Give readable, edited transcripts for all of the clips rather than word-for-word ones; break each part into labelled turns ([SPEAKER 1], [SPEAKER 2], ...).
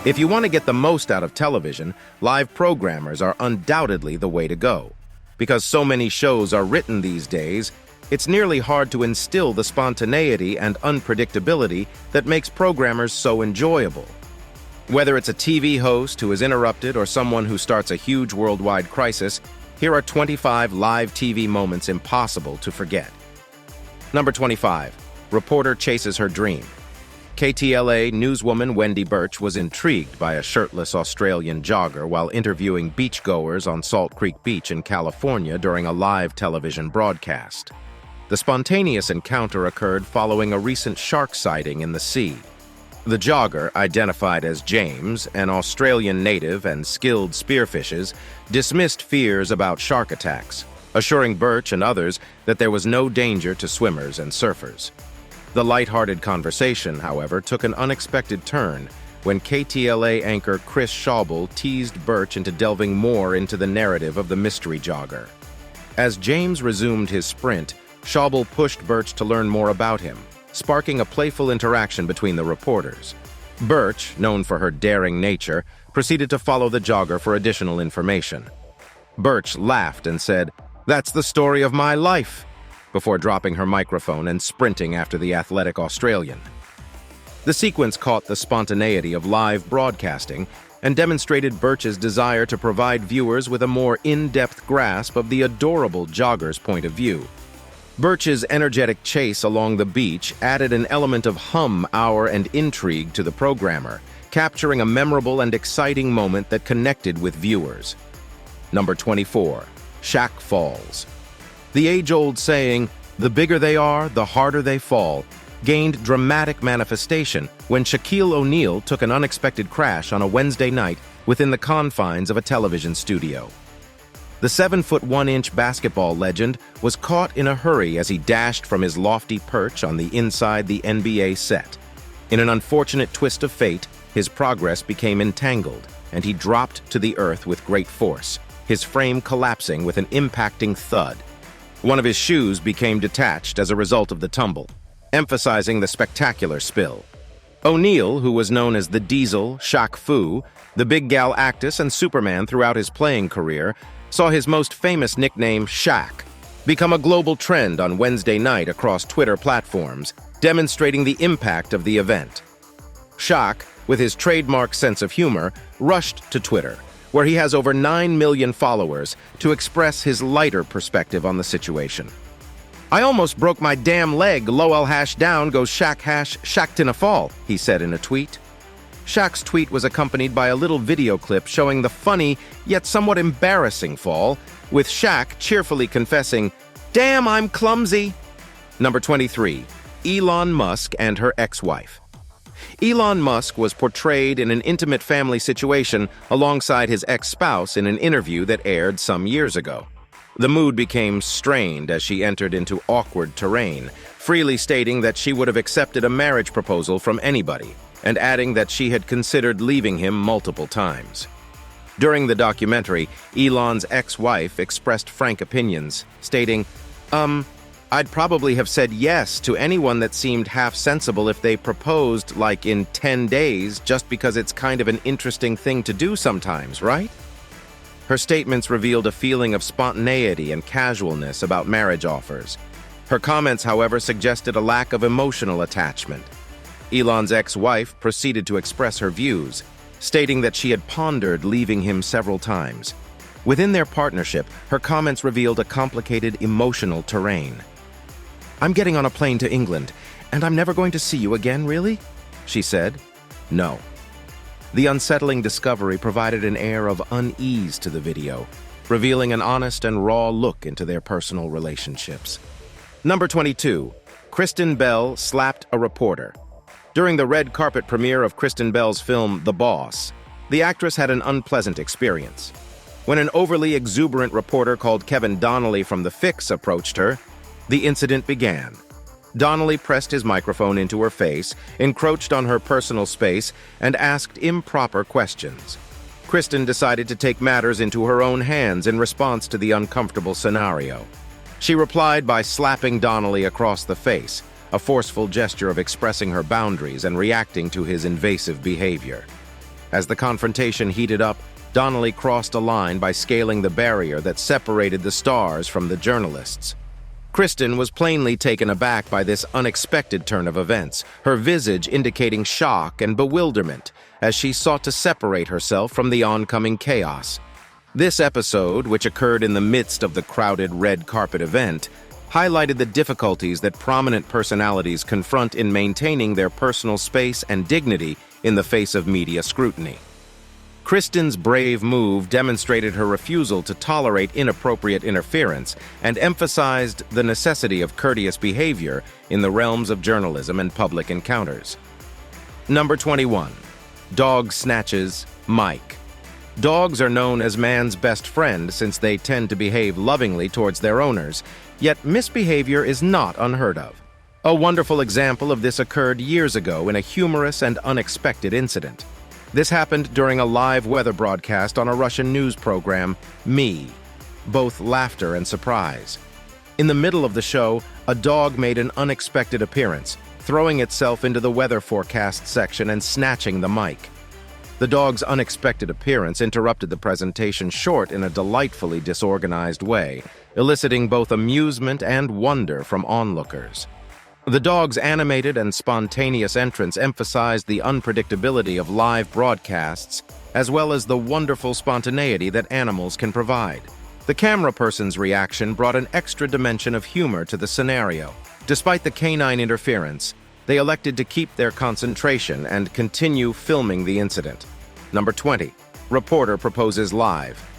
[SPEAKER 1] If you want to get the most out of television, live programmers are undoubtedly the way to go. Because so many shows are written these days, it's nearly hard to instill the spontaneity and unpredictability that makes programmers so enjoyable. Whether it's a TV host who is interrupted or someone who starts a huge worldwide crisis, here are 25 live TV moments impossible to forget. Number 25. Reporter chases her dream. KTLA newswoman Wendy Birch was intrigued by a shirtless Australian jogger while interviewing beachgoers on Salt Creek Beach in California during a live television broadcast. The spontaneous encounter occurred following a recent shark sighting in the sea. The jogger, identified as James, an Australian native and skilled spearfishes, dismissed fears about shark attacks, assuring Birch and others that there was no danger to swimmers and surfers. The lighthearted conversation, however, took an unexpected turn when KTLA anchor Chris Schaubel teased Birch into delving more into the narrative of the mystery jogger. As James resumed his sprint, Schaubel pushed Birch to learn more about him, sparking a playful interaction between the reporters. Birch, known for her daring nature, proceeded to follow the jogger for additional information. Birch laughed and said, "That's the story of my life," before dropping her microphone and sprinting after the athletic Australian. The sequence caught the spontaneity of live broadcasting and demonstrated Birch's desire to provide viewers with a more in-depth grasp of the adorable jogger's point of view. Birch's energetic chase along the beach added an element of hum, hour, and intrigue to the programmer, capturing a memorable and exciting moment that connected with viewers. Number 24. Shaq Falls. The age-old saying, "The bigger they are, the harder they fall," gained dramatic manifestation when Shaquille O'Neal took an unexpected crash on a Wednesday night within the confines of a television studio. The 7-foot-1-inch basketball legend was caught in a hurry as he dashed from his lofty perch on the inside the NBA set. In an unfortunate twist of fate, his progress became entangled, and he dropped to the earth with great force, his frame collapsing with an impacting thud. One of his shoes became detached as a result of the tumble, emphasizing the spectacular spill. O'Neal, who was known as the Diesel, Shaq Fu, the Big Gal Actus, and Superman throughout his playing career, saw his most famous nickname, Shaq, become a global trend on Wednesday night across Twitter platforms, demonstrating the impact of the event. Shaq, with his trademark sense of humor, rushed to Twitter, where he has over 9 million followers, to express his lighter perspective on the situation. "I almost broke my damn leg, lol #down goes Shaq Shaq'd in a fall," he said in a tweet. Shaq's tweet was accompanied by a little video clip showing the funny, yet somewhat embarrassing fall, with Shaq cheerfully confessing, "Damn, I'm clumsy." Number 23. Elon Musk and her ex-wife. Elon Musk was portrayed in an intimate family situation alongside his ex-spouse in an interview that aired some years ago. The mood became strained as she entered into awkward terrain, freely stating that she would have accepted a marriage proposal from anybody, and adding that she had considered leaving him multiple times. During the documentary, Elon's ex-wife expressed frank opinions, stating, "I'd probably have said yes to anyone that seemed half sensible if they proposed, like, in 10 days, just because it's kind of an interesting thing to do sometimes, right?" Her statements revealed a feeling of spontaneity and casualness about marriage offers. Her comments, however, suggested a lack of emotional attachment. Elon's ex-wife proceeded to express her views, stating that she had pondered leaving him several times. Within their partnership, her comments revealed a complicated emotional terrain. "I'm getting on a plane to England, and I'm never going to see you again, really?" she said. "No." The unsettling discovery provided an air of unease to the video, revealing an honest and raw look into their personal relationships. Number 22. Kristen Bell slapped a reporter. During the red carpet premiere of Kristen Bell's film The Boss, the actress had an unpleasant experience. When an overly exuberant reporter called Kevin Donnelly from The Fix approached her, the incident began. Donnelly pressed his microphone into her face, encroached on her personal space, and asked improper questions. Kristen decided to take matters into her own hands in response to the uncomfortable scenario. She replied by slapping Donnelly across the face, a forceful gesture of expressing her boundaries and reacting to his invasive behavior. As the confrontation heated up, Donnelly crossed a line by scaling the barrier that separated the stars from the journalists. Kristen was plainly taken aback by this unexpected turn of events, her visage indicating shock and bewilderment as she sought to separate herself from the oncoming chaos. This episode, which occurred in the midst of the crowded red carpet event, highlighted the difficulties that prominent personalities confront in maintaining their personal space and dignity in the face of media scrutiny. Kristen's brave move demonstrated her refusal to tolerate inappropriate interference and emphasized the necessity of courteous behavior in the realms of journalism and public encounters. Number 21. Dog Snatches, Mike. Dogs are known as man's best friend since they tend to behave lovingly towards their owners, yet misbehavior is not unheard of. A wonderful example of this occurred years ago in a humorous and unexpected incident. This happened during a live weather broadcast on a Russian news program, Me. Both laughter and surprise. In the middle of the show, a dog made an unexpected appearance, throwing itself into the weather forecast section and snatching the mic. The dog's unexpected appearance interrupted the presentation short in a delightfully disorganized way, eliciting both amusement and wonder from onlookers. The dog's animated and spontaneous entrance emphasized the unpredictability of live broadcasts, as well as the wonderful spontaneity that animals can provide. The camera person's reaction brought an extra dimension of humor to the scenario. Despite the canine interference, they elected to keep their concentration and continue filming the incident. Number 20. Reporter proposes live.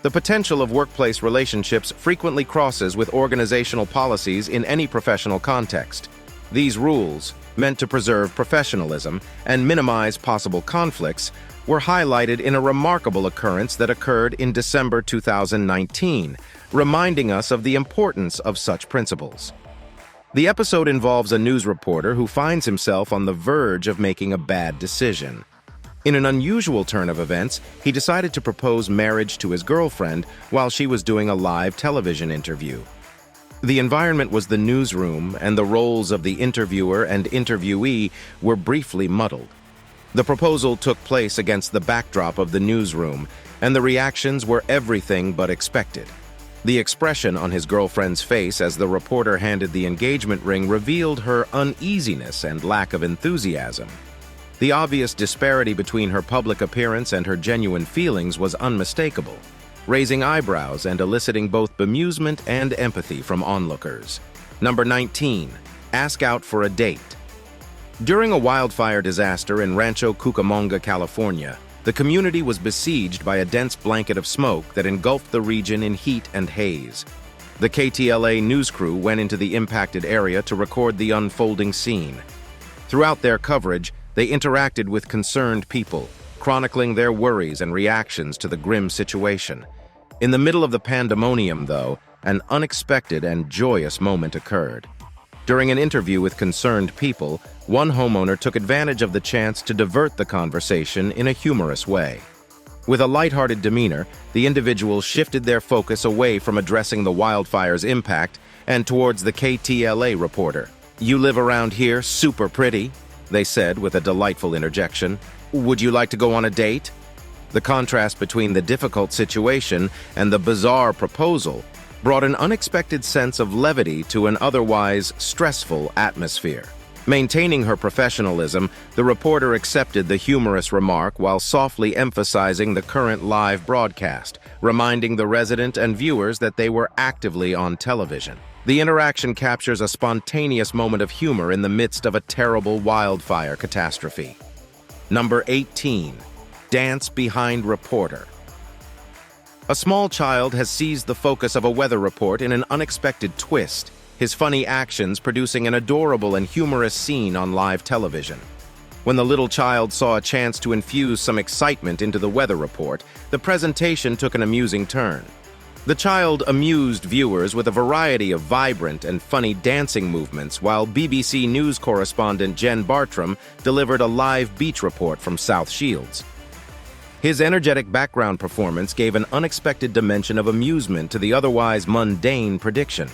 [SPEAKER 1] The potential of workplace relationships frequently crosses with organizational policies in any professional context. These rules, meant to preserve professionalism and minimize possible conflicts, were highlighted in a remarkable occurrence that occurred in December 2019, reminding us of the importance of such principles. The episode involves a news reporter who finds himself on the verge of making a bad decision. In an unusual turn of events, he decided to propose marriage to his girlfriend while she was doing a live television interview. The environment was the newsroom, and the roles of the interviewer and interviewee were briefly muddled. The proposal took place against the backdrop of the newsroom, and the reactions were everything but expected. The expression on his girlfriend's face as the reporter handed the engagement ring revealed her uneasiness and lack of enthusiasm. The obvious disparity between her public appearance and her genuine feelings was unmistakable, raising eyebrows and eliciting both bemusement and empathy from onlookers. Number 19. Ask out for a date. During a wildfire disaster in Rancho Cucamonga, California, the community was besieged by a dense blanket of smoke that engulfed the region in heat and haze. The KTLA news crew went into the impacted area to record the unfolding scene. Throughout their coverage, they interacted with concerned people, chronicling their worries and reactions to the grim situation. In the middle of the pandemonium, though, an unexpected and joyous moment occurred. During an interview with concerned people, one homeowner took advantage of the chance to divert the conversation in a humorous way. With a lighthearted demeanor, the individual shifted their focus away from addressing the wildfire's impact and towards the KTLA reporter. "You live around here, super pretty," they said with a delightful interjection. "Would you like to go on a date?" The contrast between the difficult situation and the bizarre proposal brought an unexpected sense of levity to an otherwise stressful atmosphere. Maintaining her professionalism, the reporter accepted the humorous remark while softly emphasizing the current live broadcast, reminding the resident and viewers that they were actively on television. The interaction captures a spontaneous moment of humor in the midst of a terrible wildfire catastrophe. Number 18. Dance behind reporter. A small child has seized the focus of a weather report in an unexpected twist, his funny actions producing an adorable and humorous scene on live television. When the little child saw a chance to infuse some excitement into the weather report, the presentation took an amusing turn. The child amused viewers with a variety of vibrant and funny dancing movements, while BBC News correspondent Jen Bartram delivered a live beach report from South Shields. His energetic background performance gave an unexpected dimension of amusement to the otherwise mundane prediction.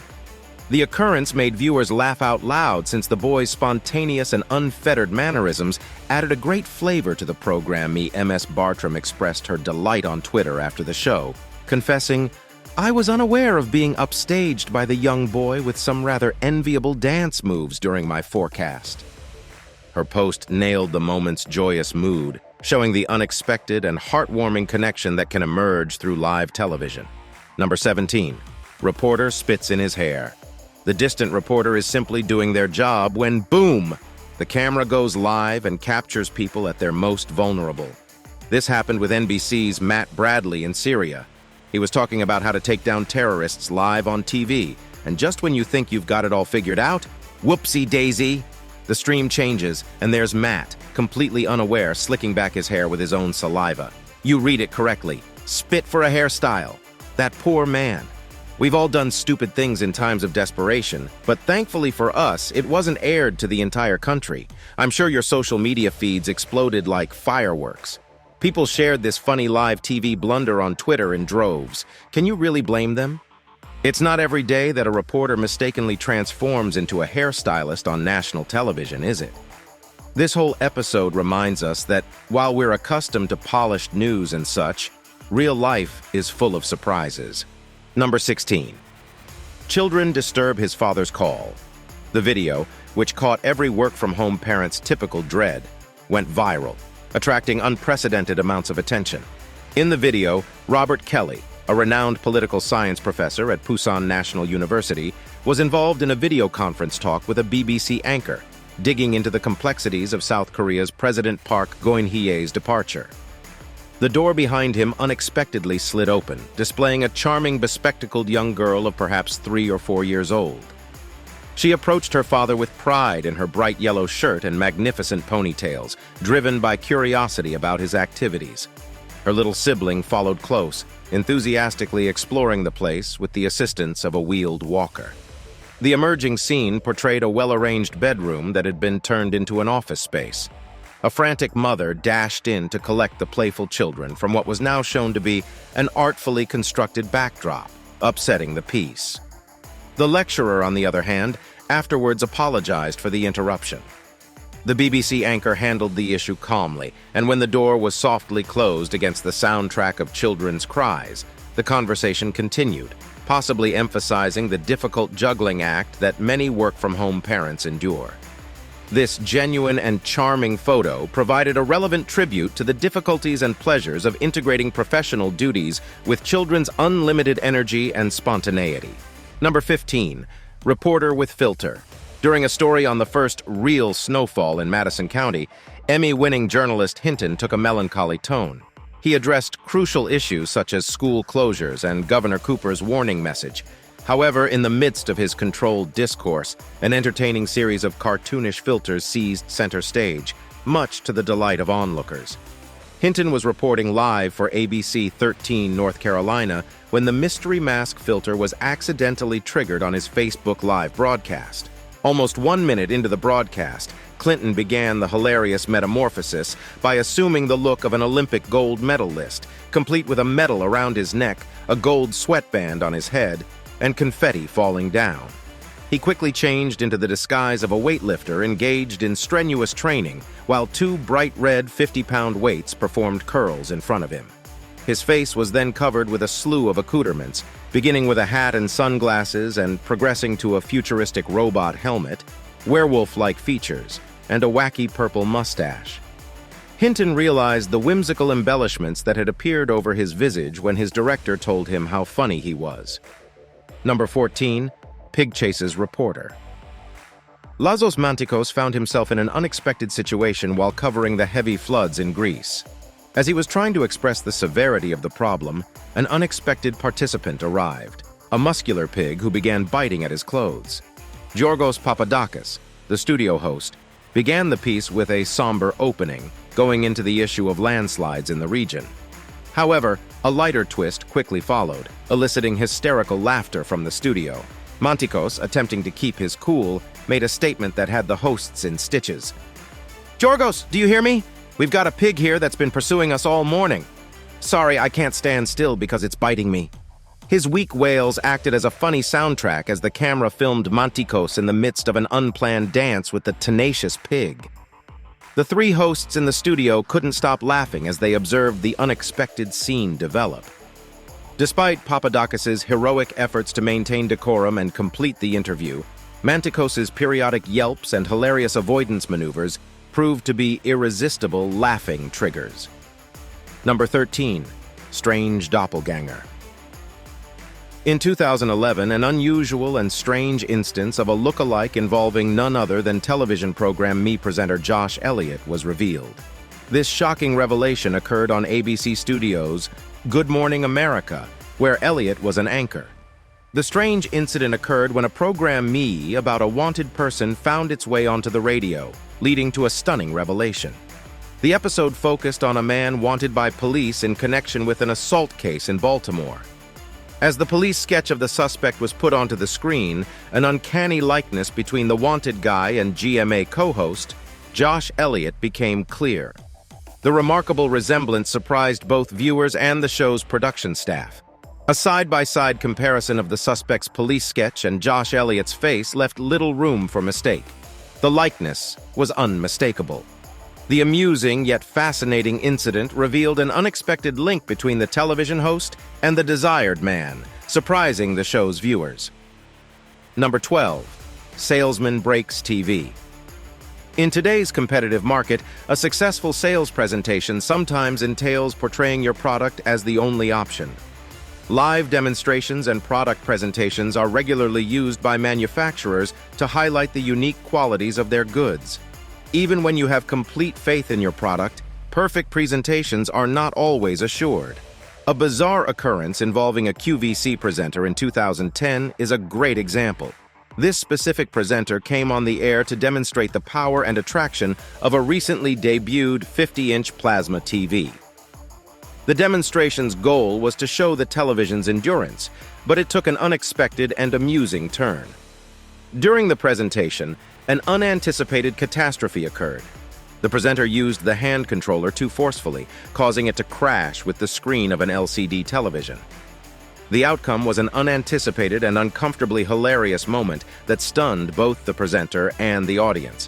[SPEAKER 1] The occurrence made viewers laugh out loud since the boy's spontaneous and unfettered mannerisms added a great flavor to the program. MS Bartram expressed her delight on Twitter after the show, confessing, "I was unaware of being upstaged by the young boy with some rather enviable dance moves during my forecast." Her post nailed the moment's joyous mood, showing the unexpected and heartwarming connection that can emerge through live television. Number 17. Reporter spits in his hair. The distant reporter is simply doing their job when, boom, the camera goes live and captures people at their most vulnerable. This happened with NBC's Matt Bradley in Syria. He was talking about how to take down terrorists live on TV, and just when you think you've got it all figured out, whoopsie-daisy, the stream changes, and there's Matt, completely unaware, slicking back his hair with his own saliva. You read it correctly. Spit for a hairstyle. That poor man. We've all done stupid things in times of desperation, but thankfully for us, it wasn't aired to the entire country. I'm sure your social media feeds exploded like fireworks. People shared this funny live TV blunder on Twitter in droves. Can you really blame them? It's not every day that a reporter mistakenly transforms into a hairstylist on national television, is it? This whole episode reminds us that while we're accustomed to polished news and such, real life is full of surprises. Number 16. Children disturb his father's call. The video, which caught every work-from-home parent's typical dread, went viral, attracting unprecedented amounts of attention. In the video, Robert Kelly, a renowned political science professor at Pusan National University, was involved in a video conference talk with a BBC anchor, digging into the complexities of South Korea's President Park Geun-hye's departure. The door behind him unexpectedly slid open, displaying a charming, bespectacled young girl of perhaps 3 or 4 years old. She approached her father with pride in her bright yellow shirt and magnificent ponytails, driven by curiosity about his activities. Her little sibling followed close, enthusiastically exploring the place with the assistance of a wheeled walker. The emerging scene portrayed a well-arranged bedroom that had been turned into an office space. A frantic mother dashed in to collect the playful children from what was now shown to be an artfully constructed backdrop, upsetting the peace. The lecturer, on the other hand, afterwards apologized for the interruption. The BBC anchor handled the issue calmly, and when the door was softly closed against the soundtrack of children's cries, the conversation continued, possibly emphasizing the difficult juggling act that many work-from-home parents endure. This genuine and charming photo provided a relevant tribute to the difficulties and pleasures of integrating professional duties with children's unlimited energy and spontaneity. Number 15. Reporter with filter. During a story on the first real snowfall in Madison County, Emmy-winning journalist Hinton took a melancholy tone. He addressed crucial issues such as school closures and Governor Cooper's warning message. However, in the midst of his controlled discourse, an entertaining series of cartoonish filters seized center stage, much to the delight of onlookers. Hinton was reporting live for ABC 13 North Carolina when the mystery mask filter was accidentally triggered on his Facebook Live broadcast. Almost 1 minute into the broadcast, Clinton began the hilarious metamorphosis by assuming the look of an Olympic gold medalist, complete with a medal around his neck, a gold sweatband on his head, and confetti falling down. He quickly changed into the disguise of a weightlifter engaged in strenuous training, while 2 bright red 50-pound weights performed curls in front of him. His face was then covered with a slew of accoutrements, beginning with a hat and sunglasses and progressing to a futuristic robot helmet, werewolf-like features, and a wacky purple mustache. Hinton realized the whimsical embellishments that had appeared over his visage when his director told him how funny he was. Number 14. Pig Chases reporter. Lazos Mantikos found himself in an unexpected situation while covering the heavy floods in Greece. As he was trying to express the severity of the problem, an unexpected participant arrived, a muscular pig who began biting at his clothes. Georgos Papadakis, the studio host, began the piece with a somber opening, going into the issue of landslides in the region. However, a lighter twist quickly followed, eliciting hysterical laughter from the studio. Mantikos, attempting to keep his cool, made a statement that had the hosts in stitches. "Georgos, do you hear me? We've got a pig here that's been pursuing us all morning. Sorry, I can't stand still because it's biting me." His weak wails acted as a funny soundtrack as the camera filmed Mantikos in the midst of an unplanned dance with the tenacious pig. The three hosts in the studio couldn't stop laughing as they observed the unexpected scene develop. Despite Papadakis's heroic efforts to maintain decorum and complete the interview, Mantikos's periodic yelps and hilarious avoidance maneuvers proved to be irresistible laughing triggers. Number 13. Strange Doppelganger. In 2011, an unusual and strange instance of a look-alike involving none other than television program Me presenter Josh Elliott was revealed. This shocking revelation occurred on ABC Studios' Good Morning America, where Elliott was an anchor. The strange incident occurred when a program Me about a wanted person found its way onto the radio, leading to a stunning revelation. The episode focused on a man wanted by police in connection with an assault case in Baltimore. As the police sketch of the suspect was put onto the screen, an uncanny likeness between the wanted guy and GMA co-host, Josh Elliott, became clear. The remarkable resemblance surprised both viewers and the show's production staff. A side-by-side comparison of the suspect's police sketch and Josh Elliott's face left little room for mistake. The likeness was unmistakable. The amusing yet fascinating incident revealed an unexpected link between the television host and the desired man, surprising the show's viewers. Number 12. Salesman Breaks TV. In today's competitive market, a successful sales presentation sometimes entails portraying your product as the only option. Live demonstrations and product presentations are regularly used by manufacturers to highlight the unique qualities of their goods. Even when you have complete faith in your product, perfect presentations are not always assured. A bizarre occurrence involving a QVC presenter in 2010 is a great example. This specific presenter came on the air to demonstrate the power and attraction of a recently debuted 50-inch plasma TV. The demonstration's goal was to show the television's endurance, but it took an unexpected and amusing turn. During the presentation, an unanticipated catastrophe occurred. The presenter used the hand controller too forcefully, causing it to crash with the screen of an LCD television. The outcome was an unanticipated and uncomfortably hilarious moment that stunned both the presenter and the audience.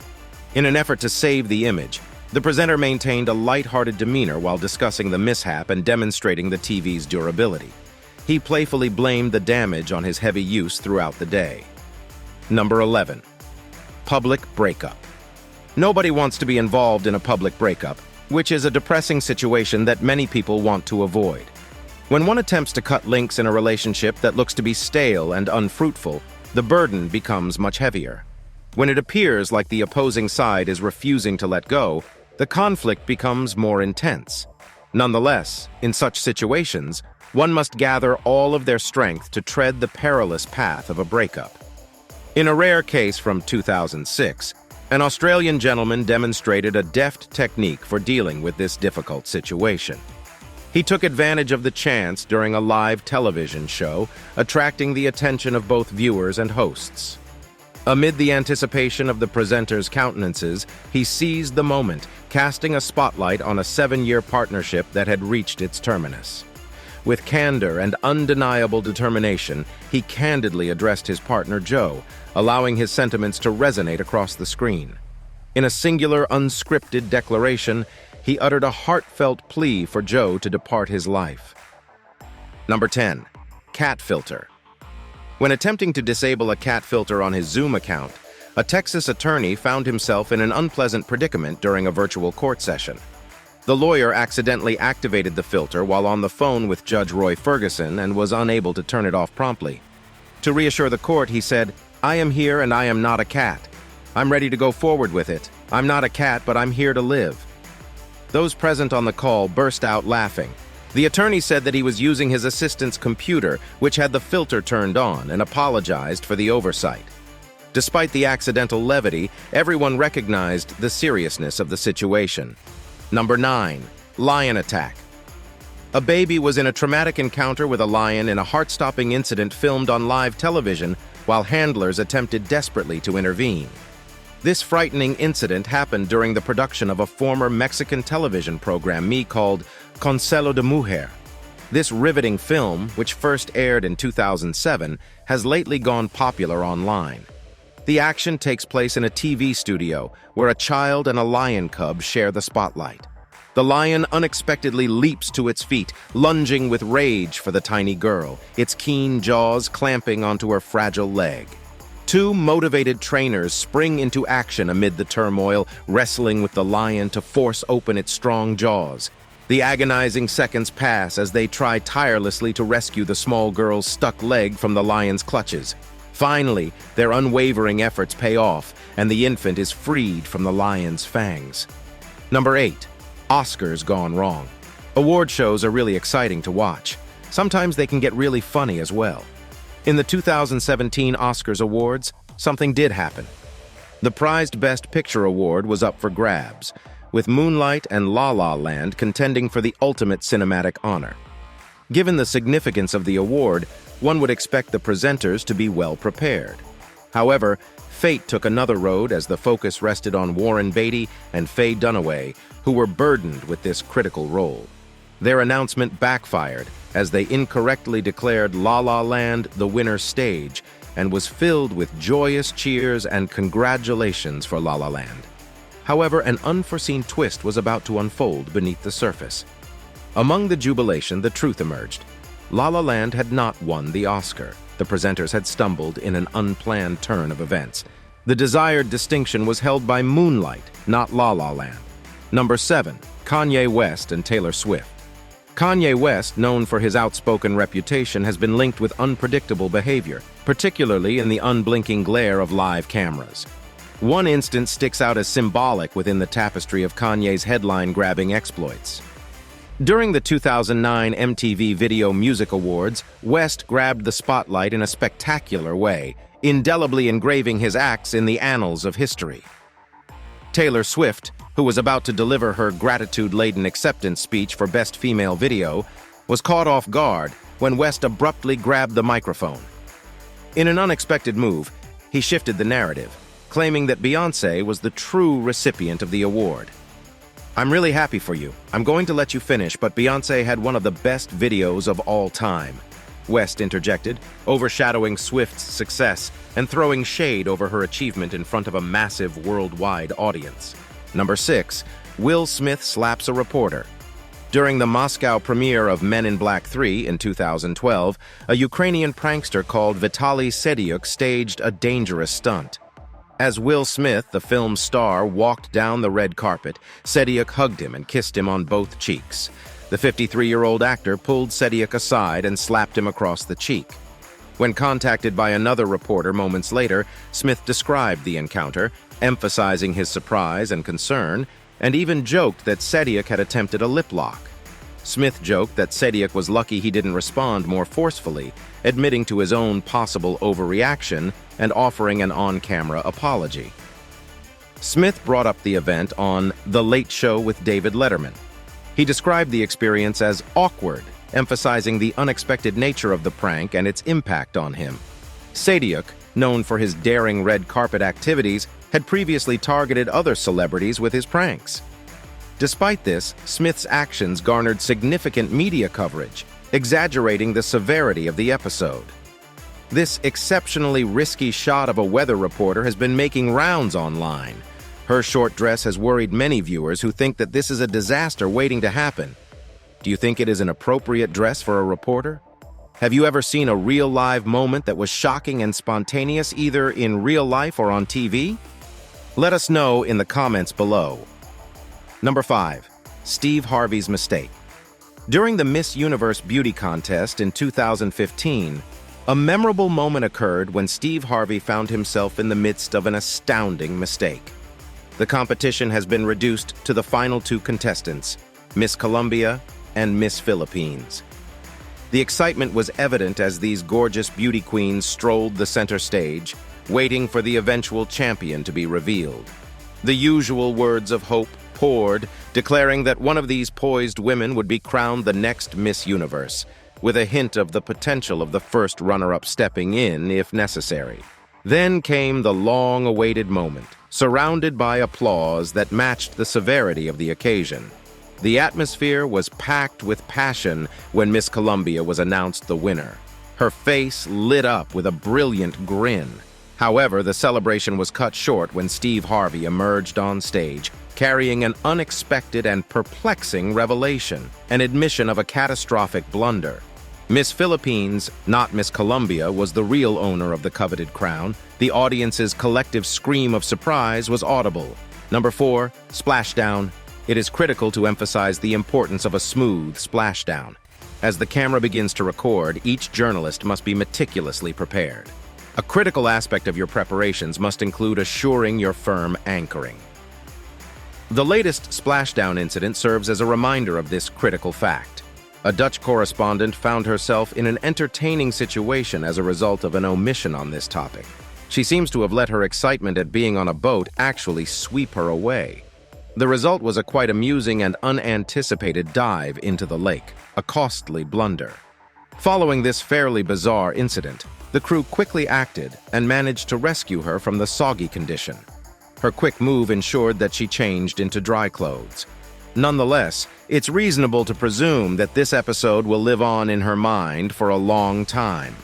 [SPEAKER 1] In an effort to save the image, the presenter maintained a light-hearted demeanor while discussing the mishap and demonstrating the TV's durability. He playfully blamed the damage on his heavy use throughout the day. Number 11. Public breakup. Nobody wants to be involved in a public breakup, which is a depressing situation that many people want to avoid. When one attempts to cut links in a relationship that looks to be stale and unfruitful, the burden becomes much heavier. When it appears like the opposing side is refusing to let go, the conflict becomes more intense. Nonetheless, in such situations, one must gather all of their strength to tread the perilous path of a breakup. In a rare case from 2006, an Australian gentleman demonstrated a deft technique for dealing with this difficult situation. He took advantage of the chance during a live television show, attracting the attention of both viewers and hosts. Amid the anticipation of the presenter's countenances, he seized the moment, casting a spotlight on a 7-year partnership that had reached its terminus. With candor and undeniable determination, he candidly addressed his partner Joe, allowing his sentiments to resonate across the screen. In a singular, unscripted declaration, he uttered a heartfelt plea for Joe to depart his life. Number 10. Cat filter. When attempting to disable a cat filter on his Zoom account, a Texas attorney found himself in an unpleasant predicament during a virtual court session. The lawyer accidentally activated the filter while on the phone with Judge Roy Ferguson and was unable to turn it off promptly. To reassure the court, he said, "I am here and I am not a cat. I'm ready to go forward with it. I'm not a cat, but I'm here to live." Those present on the call burst out laughing. The attorney said that he was using his assistant's computer, which had the filter turned on, and apologized for the oversight. Despite the accidental levity, everyone recognized the seriousness of the situation. Number 9. Lion attack. A baby was in a traumatic encounter with a lion in a heart-stopping incident filmed on live television while handlers attempted desperately to intervene. This frightening incident happened during the production of a former Mexican television program called Consuelo de Mujer. This riveting film, which first aired in 2007, has lately gone popular online. The action takes place in a TV studio where a child and a lion cub share the spotlight. The lion unexpectedly leaps to its feet, lunging with rage for the tiny girl, its keen jaws clamping onto her fragile leg. Two motivated trainers spring into action amid the turmoil, wrestling with the lion to force open its strong jaws. The agonizing seconds pass as they try tirelessly to rescue the small girl's stuck leg from the lion's clutches. Finally, their unwavering efforts pay off, and the infant is freed from the lion's fangs. Number 8. Oscars gone wrong. Award shows are really exciting to watch. Sometimes they can get really funny as well. In the 2017 Oscars Awards, something did happen. The prized Best Picture award was up for grabs, with Moonlight and La La Land contending for the ultimate cinematic honor. Given the significance of the award, one would expect the presenters to be well prepared. However, fate took another road as the focus rested on Warren Beatty and Faye Dunaway, who were burdened with this critical role. Their announcement backfired as they incorrectly declared La La Land the winner stage and was filled with joyous cheers and congratulations for La La Land. However, an unforeseen twist was about to unfold beneath the surface. Among the jubilation, the truth emerged. La La Land had not won the Oscar. The presenters had stumbled in an unplanned turn of events. The desired distinction was held by Moonlight, not La La Land. Number 7. Kanye West and Taylor Swift. Kanye West, known for his outspoken reputation, has been linked with unpredictable behavior, particularly in the unblinking glare of live cameras. One instance sticks out as symbolic within the tapestry of Kanye's headline-grabbing exploits. During the 2009 MTV Video Music Awards, West grabbed the spotlight in a spectacular way, indelibly engraving his acts in the annals of history. Taylor Swift, who was about to deliver her gratitude-laden acceptance speech for Best Female Video, was caught off guard when West abruptly grabbed the microphone. In an unexpected move, he shifted the narrative, claiming that Beyoncé was the true recipient of the award. "I'm really happy for you. I'm going to let you finish, but Beyoncé had one of the best videos of all time," West interjected, overshadowing Swift's success and throwing shade over her achievement in front of a massive worldwide audience. Number 6. Will Smith slaps a reporter. During the Moscow premiere of Men in Black 3 in 2012, a Ukrainian prankster called Vitaly Sedyuk staged a dangerous stunt. As Will Smith, the film's star, walked down the red carpet, Sedyuk hugged him and kissed him on both cheeks. The 53-year-old actor pulled Sedyuk aside and slapped him across the cheek. When contacted by another reporter moments later, Smith described the encounter, emphasizing his surprise and concern, and even joked that Sedyuk had attempted a lip lock. Smith joked that Sedyuk was lucky he didn't respond more forcefully, admitting to his own possible overreaction and offering an on-camera apology. Smith brought up the event on The Late Show with David Letterman. He described the experience as awkward, emphasizing the unexpected nature of the prank and its impact on him. Sedyuk, known for his daring red carpet activities, had previously targeted other celebrities with his pranks. Despite this, Smith's actions garnered significant media coverage, exaggerating the severity of the episode. This exceptionally risky shot of a weather reporter has been making rounds online. Her short dress has worried many viewers who think that this is a disaster waiting to happen. Do you think it is an appropriate dress for a reporter? Have you ever seen a real live moment that was shocking and spontaneous either in real life or on TV? Let us know in the comments below. Number 5. Steve Harvey's mistake. During the Miss Universe Beauty Contest in 2015, a memorable moment occurred when Steve Harvey found himself in the midst of an astounding mistake. The competition has been reduced to the final 2 contestants, Miss Colombia and Miss Philippines. The excitement was evident as these gorgeous beauty queens strolled the center stage, waiting for the eventual champion to be revealed. The usual words of hope poured, declaring that one of these poised women would be crowned the next Miss Universe, with a hint of the potential of the first runner-up stepping in if necessary. Then came the long-awaited moment, surrounded by applause that matched the severity of the occasion. The atmosphere was packed with passion when Miss Colombia was announced the winner. Her face lit up with a brilliant grin. However, the celebration was cut short when Steve Harvey emerged on stage, carrying an unexpected and perplexing revelation, an admission of a catastrophic blunder. Miss Philippines, not Miss Colombia, was the real owner of the coveted crown. The audience's collective scream of surprise was audible. Number 4, Splashdown. It is critical to emphasize the importance of a smooth splashdown. As the camera begins to record, each journalist must be meticulously prepared. A critical aspect of your preparations must include assuring your firm anchoring. The latest Splashdown incident serves as a reminder of this critical fact. A Dutch correspondent found herself in an entertaining situation as a result of an omission on this topic. She seems to have let her excitement at being on a boat actually sweep her away. The result was a quite amusing and unanticipated dive into the lake, a costly blunder. Following this fairly bizarre incident, the crew quickly acted and managed to rescue her from the soggy condition. Her quick move ensured that she changed into dry clothes. Nonetheless, it's reasonable to presume that this episode will live on in her mind for a long time.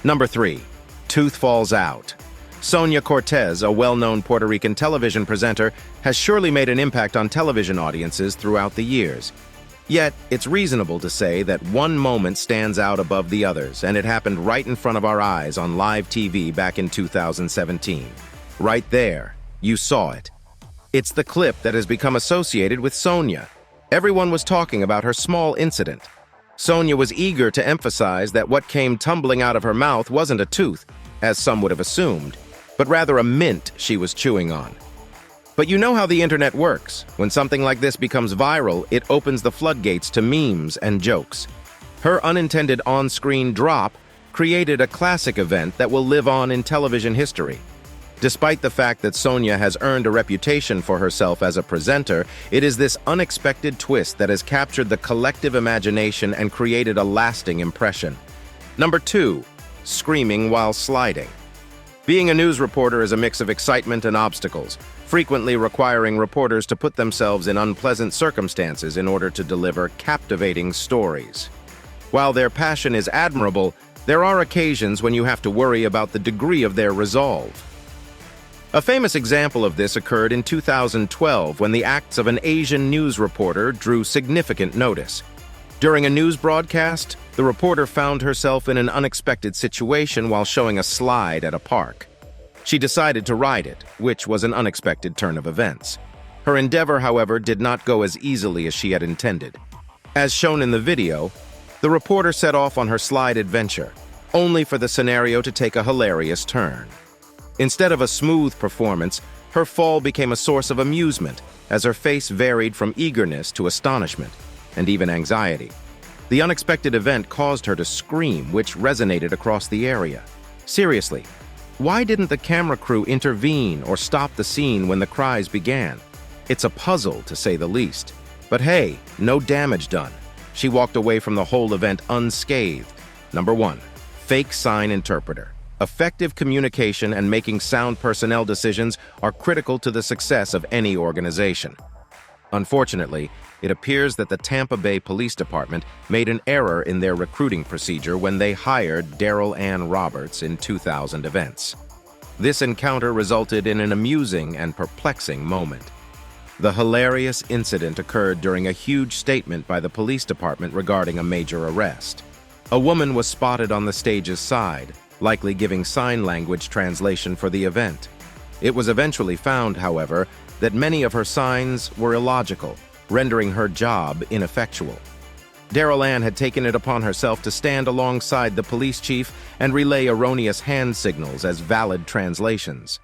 [SPEAKER 1] Number 3, Tooth Falls Out. Sonia Cortez, a well-known Puerto Rican television presenter, has surely made an impact on television audiences throughout the years. Yet, it's reasonable to say that one moment stands out above the others, and it happened right in front of our eyes on live TV back in 2017. Right there, you saw it. It's the clip that has become associated with Sonia. Everyone was talking about her small incident. Sonia was eager to emphasize that what came tumbling out of her mouth wasn't a tooth, as some would have assumed, but rather a mint she was chewing on. But you know how the internet works. When something like this becomes viral, it opens the floodgates to memes and jokes. Her unintended on-screen drop created a classic event that will live on in television history. Despite the fact that Sonia has earned a reputation for herself as a presenter, it is this unexpected twist that has captured the collective imagination and created a lasting impression. Number 2, screaming while sliding. Being a news reporter is a mix of excitement and obstacles, frequently requiring reporters to put themselves in unpleasant circumstances in order to deliver captivating stories. While their passion is admirable, there are occasions when you have to worry about the degree of their resolve. A famous example of this occurred in 2012 when the acts of an Asian news reporter drew significant notice. During a news broadcast, the reporter found herself in an unexpected situation while showing a slide at a park. She decided to ride it, which was an unexpected turn of events. Her endeavor, however, did not go as easily as she had intended. As shown in the video, the reporter set off on her slide adventure, only for the scenario to take a hilarious turn. Instead of a smooth performance, her fall became a source of amusement, as her face varied from eagerness to astonishment, and even anxiety. The unexpected event caused her to scream, which resonated across the area. Seriously, why didn't the camera crew intervene or stop the scene when the cries began? It's a puzzle, to say the least. But hey, no damage done. She walked away from the whole event unscathed. Number 1, fake sign interpreter. Effective communication and making sound personnel decisions are critical to the success of any organization. Unfortunately, it appears that the Tampa Bay Police Department made an error in their recruiting procedure when they hired Daryl Ann Roberts in 2000 events. This encounter resulted in an amusing and perplexing moment. The hilarious incident occurred during a huge statement by the police department regarding a major arrest. A woman was spotted on the stage's side, likely giving sign language translation for the event. It was eventually found, however, that many of her signs were illogical, rendering her job ineffectual. Daryl Ann had taken it upon herself to stand alongside the police chief and relay erroneous hand signals as valid translations.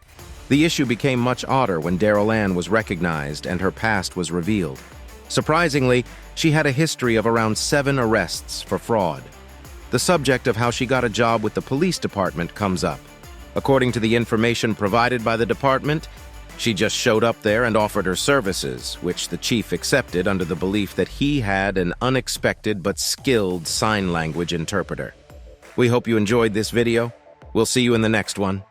[SPEAKER 1] The issue became much odder when Daryl Ann was recognized and her past was revealed. Surprisingly, she had a history of around 7 arrests for fraud. The subject of how she got a job with the police department comes up. According to the information provided by the department, she just showed up there and offered her services, which the chief accepted under the belief that he had an unexpected but skilled sign language interpreter. We hope you enjoyed this video. We'll see you in the next one.